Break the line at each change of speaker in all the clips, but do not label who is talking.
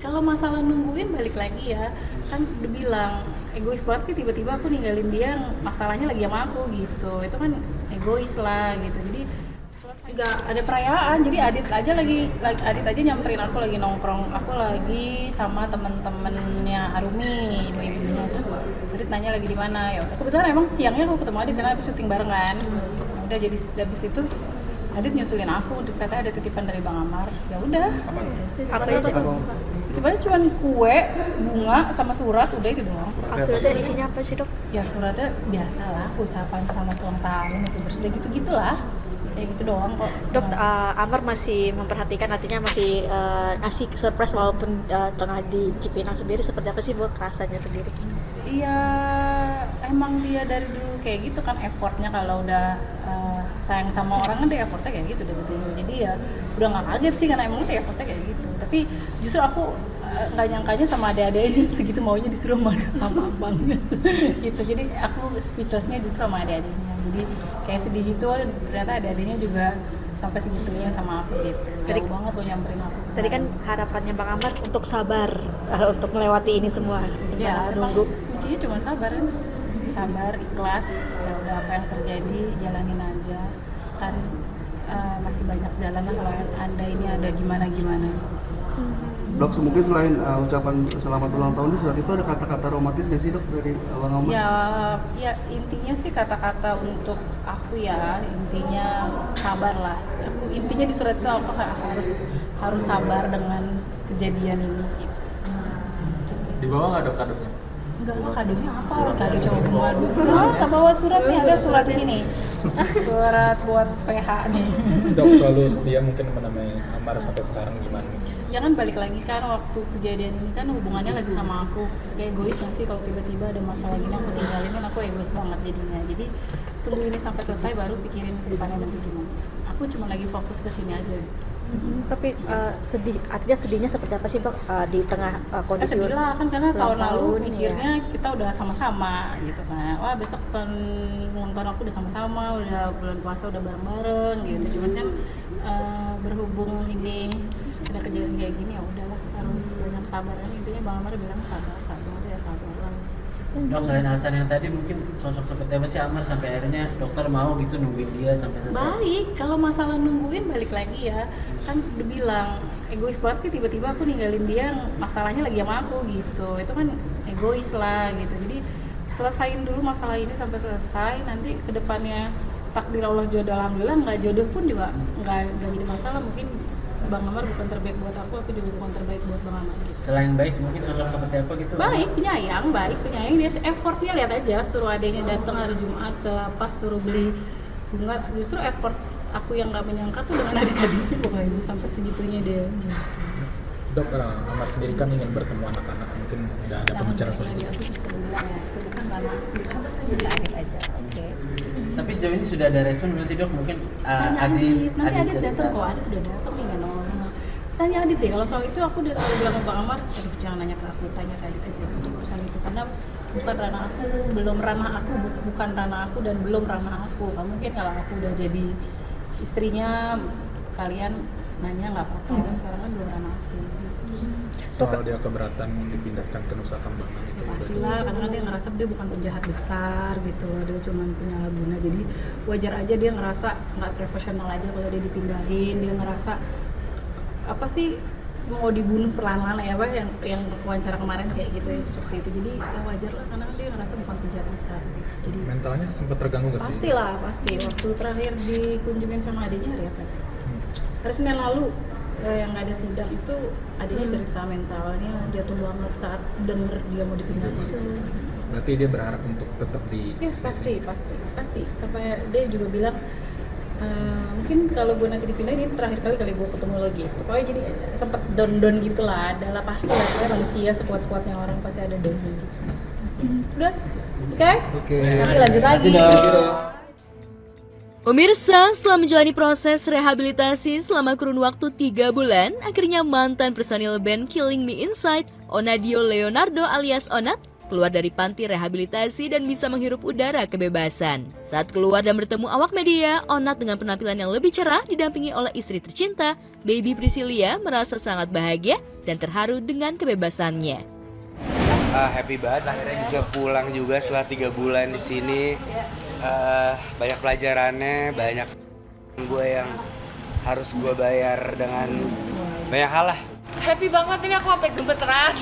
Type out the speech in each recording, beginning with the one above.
kalau masalah nungguin balik lagi ya, kan udah bilang egois banget sih tiba-tiba aku ninggalin dia, masalahnya lagi sama aku gitu, itu kan egois lah gitu. Jadi selesai juga ada perayaan, jadi Adit aja nyamperin aku lagi nongkrong, aku lagi sama temen-temennya Arumi, ibu-ibunya, terus Adit nanya lagi di mana, ya udah kebetulan emang siangnya aku ketemu Adit karena habis syuting bareng kan. Udah jadi habis itu Adit nyusulin aku, katanya ada titipan dari Bang Amar, ya udah.
Apa itu?
Titipannya cuma kue, bunga, sama surat, udah itu doang.
Suratnya isinya apa sih, Dok?
Ya suratnya biasalah, ucapan selamat ulang tahun, happy birthday gitu-gitulah. Kayak gitu doang kok.
Dok, Amar masih memperhatikan, artinya masih ngasih surprise walaupun tengah di Cipinang sendiri, seperti apa sih buat rasanya sendiri?
Iya, emang dia dari dulu kayak gitu kan effortnya, kalau udah sayang sama orang kan dia effortnya kayak gitu dari dulu. Jadi ya udah nggak kaget sih karena emang dia effortnya kayak gitu. Tapi justru aku nggak nyangkanya sama adik-adiknya segitu maunya disuruh sama abangnya gitu. Jadi aku speechlessnya justru sama adik-adiknya. Jadi kayak sedih gitu, ternyata adik-adiknya juga sampai segitunya sama aku gitu. Jauh banget lo nyamperin aku.
Tadi kan harapannya Bang Amar untuk sabar untuk melewati ini semua.
Ya,
Nunggu.
kuncinya cuma sabar kan. Sabar, ikhlas, ya udah apa yang terjadi jalanin aja. Kan masih banyak jalan lah kalau Anda ini ada gimana-gimana.
Dok, mungkin selain ucapan selamat ulang tahun di surat itu ada kata-kata romantis nggak sih, Dok, dari Bang Amar?
Ya intinya sih kata-kata untuk aku ya, intinya sabar lah. Aku intinya di surat itu aku harus sabar dengan kejadian ini gitu.
Di bawah nggak ada kadonya?
Enggak, kadonya apa? Orang kado coba madu. Enggak bawa surat nih, ada surat ini nih. Surat buat PH nih.
Dok, selalu dia mungkin menamai Amar sampai sekarang gimana?
Ya kan balik lagi kan waktu kejadian ini kan hubungannya lagi sama aku. Kayak egois gak sih kalau tiba-tiba ada masalah gini aku tinggalin, kan aku egois banget jadinya. Jadi tunggu ini sampai selesai baru pikirin ke depannya nanti gimana. Aku cuma lagi fokus ke sini aja.
Tapi sedih, artinya sedihnya seperti apa sih, Dok, di tengah kondisi
Sedih lah kan karena
ulang
tahun lalu
tahun,
mikirnya kita udah sama-sama gitu kan. Wah besok ulang tahun aku udah sama-sama, udah bulan puasa udah bareng-bareng gitu. Cuman kan berhubung ini ada kejadian kayak gini, ya udahlah harus banyak sabar. Intinya Bang Amar bilang sabar ya sabar lah.
Dok, selain alasan yang tadi mungkin sosok seperti apa sih Amar sampai akhirnya dokter mau gitu nungguin dia sampai selesai?
Baik, kalau masalah nungguin balik lagi ya, kan udah bilang egois banget sih tiba-tiba aku ninggalin dia, masalahnya lagi sama aku gitu. Itu kan egois lah gitu. Jadi selesain dulu masalah ini sampai selesai, nanti kedepannya takdir Allah jodoh, alhamdulillah nggak jodoh pun juga nggak jadi masalah. Mungkin Bang Amar bukan terbaik buat aku juga bukan terbaik buat Bang Amar gitu.
Selain baik mungkin sosok seperti apa gitu?
Baik, penyayang dia effortnya lihat aja, suruh adanya datang hari Jumat ke lapas, suruh beli bunga, justru effort aku yang nggak menyangka tuh dengan adik-adiknya pokoknya sampai segitunya dia.
Dok, Amar sendiri kan ingin bertemu anak-anak, mungkin udah ada pembicaraan soal itu.
Aku sebenarnya itu bukan ranah adik aja. Oke.
Tapi sejauh ini sudah ada respon belum sih, Dok? Mungkin
Tanya Adit, nanti Adit
cerita.
datang kok, Adit udah datang nih nggak nongol. Tanya Adit deh, kalau soal itu aku udah selalu bilang ke Bang Amar, jangan nanya ke aku, tanya ke Adit aja untuk urusan itu, karena bukan ranah aku, bukan ranah aku dan belum ranah aku. Mungkin kalau aku udah jadi istrinya, kalian nanya nggak apa-apa, sekarang kan belum ranah aku.
Soal dia keberatan dipindahkan ke Nusa Kambangan itu.
Pastilah, karena kan dia ngerasa dia bukan penjahat besar gitu loh, dia cuma penyalahguna. Jadi wajar aja dia ngerasa nggak profesional aja kalau dia dipindahin. Dia ngerasa apa sih mau dibunuh perlahan-lahan ya, apa yang wawancara kemarin kayak gitu ya, seperti itu. Jadi ya wajar lah karena kan dia ngerasa bukan penjahat besar. Jadi
Mentalnya sempat terganggu nggak sih?
pastilah, pasti. Waktu terakhir dikunjungin sama adiknya hari apa? Hari Senin lalu yang ada sidang itu adiknya cerita mentalnya jatuh banget saat denger dia mau dipindahin.
Berarti dia berharap untuk tetap di.
Yes, pasti. Sampai dia juga bilang mungkin kalau gue nanti dipindahin ini terakhir kali gue ketemu lo gitu. Pokoknya jadi sempet down gitu lah. Adalah pasti lah, pokoknya manusia sekuat-kuatnya orang pasti ada down gitu. Udah, oke? Nanti lanjut lagi.
Pemirsa, setelah menjalani proses rehabilitasi selama kurun waktu 3 bulan, akhirnya mantan personil band Killing Me Inside, Onadio Leonardo alias Onat, keluar dari panti rehabilitasi dan bisa menghirup udara kebebasan. Saat keluar dan bertemu awak media, Onat dengan penampilan yang lebih cerah didampingi oleh istri tercinta, Baby Priscilia, merasa sangat bahagia dan terharu dengan kebebasannya.
Happy banget akhirnya bisa pulang juga setelah 3 bulan di sini. Banyak pelajarannya, banyak gue yang harus gue bayar dengan banyak hal lah.
Happy banget ini aku sampai gemeteran.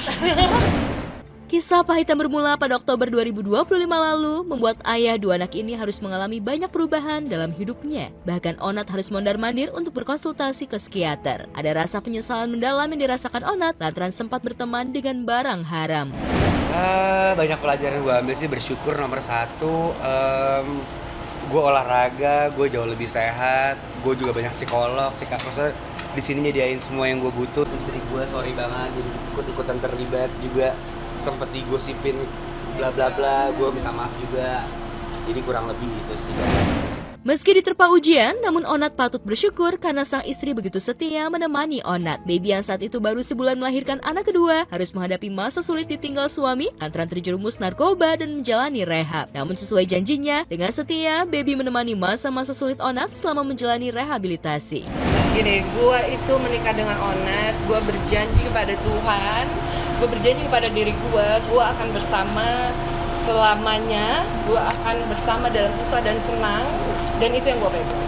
Kisah pahit yang bermula pada Oktober 2025 lalu membuat ayah 2 anak ini harus mengalami banyak perubahan dalam hidupnya. Bahkan Onat harus mondar-mandir untuk berkonsultasi ke psikiater. Ada rasa penyesalan mendalam yang dirasakan Onat lantaran sempat berteman dengan barang haram.
Banyak pelajaran gue ambil sih, bersyukur nomor 1. Gue olahraga, gue jauh lebih sehat. Gue juga banyak psikolog, maksudnya di sini nyediain semua yang gue butuh. Istri gue sorry banget jadi ikut-ikutan terlibat juga. Sempet digosipin bla bla bla, gue minta maaf juga. Jadi kurang lebih gitu sih.
Meski diterpa ujian, namun Onat patut bersyukur karena sang istri begitu setia menemani Onat. Baby yang saat itu baru sebulan melahirkan anak kedua harus menghadapi masa sulit ditinggal suami lantaran terjerumus narkoba dan menjalani rehab. Namun sesuai janjinya, dengan setia, Baby menemani masa-masa sulit Onat selama menjalani rehabilitasi.
Gini, gue itu menikah dengan Onat, gue berjanji kepada Tuhan, gue berjanji kepada diri gue akan bersama selamanya, gue akan bersama dalam susah dan senang, dan itu yang gue pegang.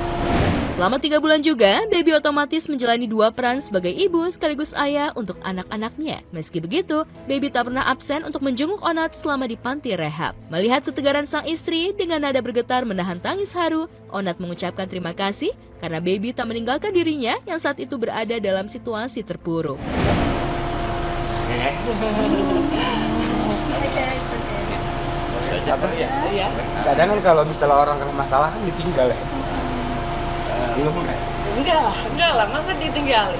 Selama 3 bulan juga, Baby otomatis menjalani 2 peran sebagai ibu sekaligus ayah untuk anak-anaknya. Meski begitu, Baby tak pernah absen untuk menjenguk Onat selama di panti rehab. Melihat ketegaran sang istri dengan nada bergetar menahan tangis haru, Onat mengucapkan terima kasih karena Baby tak meninggalkan dirinya yang saat itu berada dalam situasi terpuruk.
Kadang kan kalau misalnya orang kena masalah kan ditinggal ya.
Enggak lah, masa ditinggalin?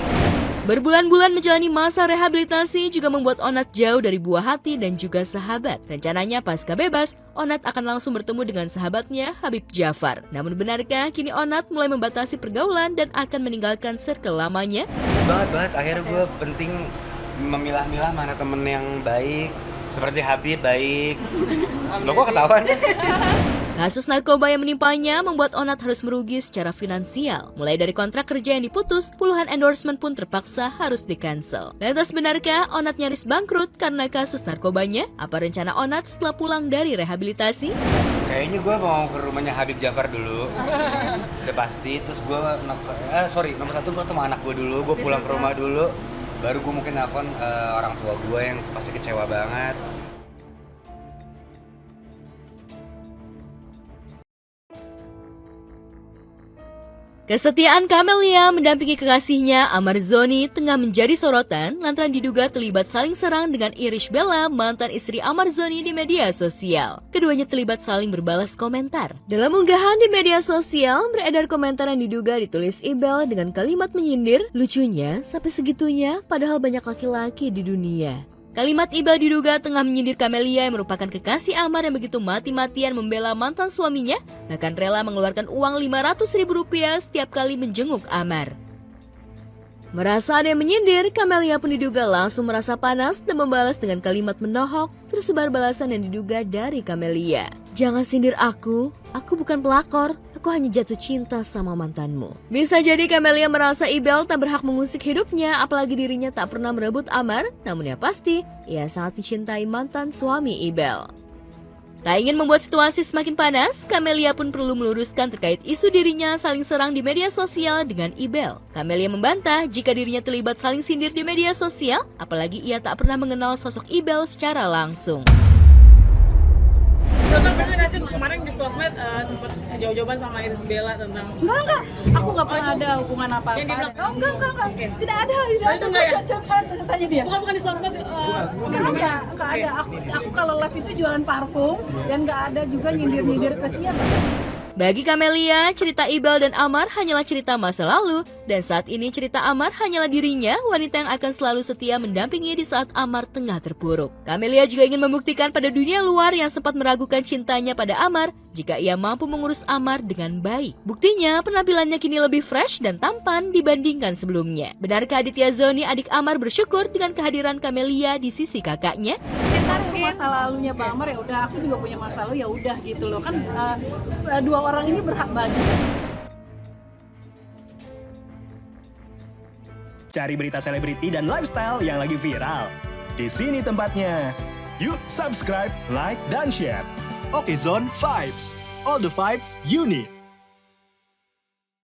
Berbulan-bulan menjalani masa rehabilitasi juga membuat Onat jauh dari buah hati dan juga sahabat. Rencananya pasca bebas, Onat akan langsung bertemu dengan sahabatnya Habib Jafar. Namun benarkah kini Onat mulai membatasi pergaulan dan akan meninggalkan circle lamanya?
Banget, akhirnya gue penting memilah-milah mana temen yang baik. Seperti Habib baik. Lo kok ketahuan?
Kasus narkoba yang menimpanya membuat Onat harus merugi secara finansial. Mulai dari kontrak kerja yang diputus, puluhan endorsement pun terpaksa harus di-cancel. Lantas benarkah Onat nyaris bangkrut karena kasus narkobanya? Apa rencana Onat setelah pulang dari rehabilitasi?
Kayaknya gue mau ke rumahnya Habib Jafar dulu. Udah pasti. Terus gue nomor 1 gue sama anak gue dulu. Gue pulang ke rumah dulu. Baru gue mungkin nelfon orang tua gue yang pasti kecewa banget.
Kesetiaan Camelia mendampingi kekasihnya Amar Zoni tengah menjadi sorotan lantaran diduga terlibat saling serang dengan Irish Bella, mantan istri Amar Zoni di media sosial. Keduanya terlibat saling berbalas komentar. Dalam unggahan di media sosial, beredar komentar yang diduga ditulis Ibel dengan kalimat menyindir, lucunya sampai segitunya padahal banyak laki-laki di dunia. Kalimat Ibel diduga tengah menyindir Camelia yang merupakan kekasih Amar yang begitu mati-matian membela mantan suaminya, bahkan rela mengeluarkan uang Rp500.000 setiap kali menjenguk Amar. Merasa ada yang menyindir, Camelia pun diduga langsung merasa panas dan membalas dengan kalimat menohok. Tersebar balasan yang diduga dari Camelia. Jangan sindir aku bukan pelakor, aku hanya jatuh cinta sama mantanmu. Bisa jadi Camelia merasa Ibel tak berhak mengusik hidupnya, apalagi dirinya tak pernah merebut Amar, namun yang pasti, ia sangat mencintai mantan suami Ibel. Tak ingin membuat situasi semakin panas, Camelia pun perlu meluruskan terkait isu dirinya saling serang di media sosial dengan Ibel. Camelia membantah jika dirinya terlibat saling sindir di media sosial, apalagi ia tak pernah mengenal sosok Ibel secara langsung.
Dokter bener gak sih kemarin di sosmed sempet jawab-jawaban sama Irish Bella tentang
Enggak, aku nggak pernah ada hubungan apa-apa.
Yang di belakang?
Oh, enggak.
Oke.
Tidak ada.
itu enggak ya?
Tanya dia.
bukan di sosmed
Enggak ada. Aku kalau live itu jualan parfum dan nggak ada juga nyindir ke siapa.
Bagi Camelia, cerita Ibel dan Amar hanyalah cerita masa lalu Dan saat ini cerita Amar hanyalah dirinya, wanita yang akan selalu setia mendampingi di saat Amar tengah terpuruk. Camelia juga ingin membuktikan pada dunia luar yang sempat meragukan cintanya pada Amar jika ia mampu mengurus Amar dengan baik. Buktinya, penampilannya kini lebih fresh dan tampan dibandingkan sebelumnya. Benarkah Aditya Zoni, adik Amar, bersyukur dengan kehadiran Camelia di sisi kakaknya?
Masa lalunya Pak Amar ya udah, aku juga punya masa lalu ya udah gitu loh kan, dua orang ini berhak bagi.
Cari berita selebriti dan lifestyle yang lagi viral. Di sini tempatnya. Yuk subscribe, like, dan share. Oke Zone Vibes. All the vibes you need.